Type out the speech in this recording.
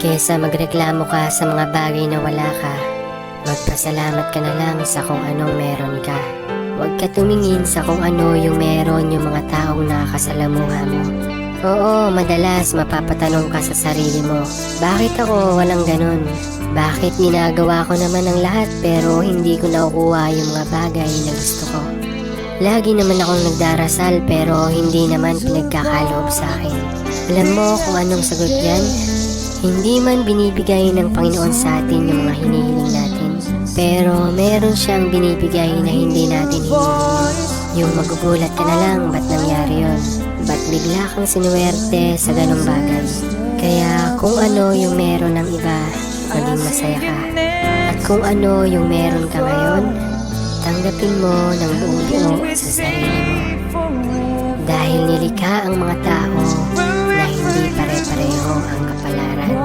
Kesa magreklamo ka sa mga bagay na wala ka, magpasalamat ka na lang sa kung anong meron ka. Huwag ka tumingin sa kung ano yung meron yung mga taong nakakasalamuha mo. Oo, madalas mapapatanong ka sa sarili mo, bakit ako walang ganun? Bakit ginagawa ko naman ang lahat pero hindi ko nakukuha yung mga bagay na gusto ko? Lagi naman akong nagdarasal pero hindi naman pinagkakaloob sa akin. Alam mo kung anong sagot yan? Hindi man binibigay ng Panginoon sa atin yung mga hinihiling natin, pero meron siyang binibigay na hindi natin hinihiling. Yung magugulat ka na lang, ba't nangyari yun? Ba't bigla kang sinuwerte sa ganong bagay? Kaya kung ano yung meron ng iba, maging masaya ka. At kung ano yung meron ka ngayon, tanggapin mo ng buong buo sa sarili mo. Dahil nilikha ang mga tao na hindi pare-pareho ang kapalaran.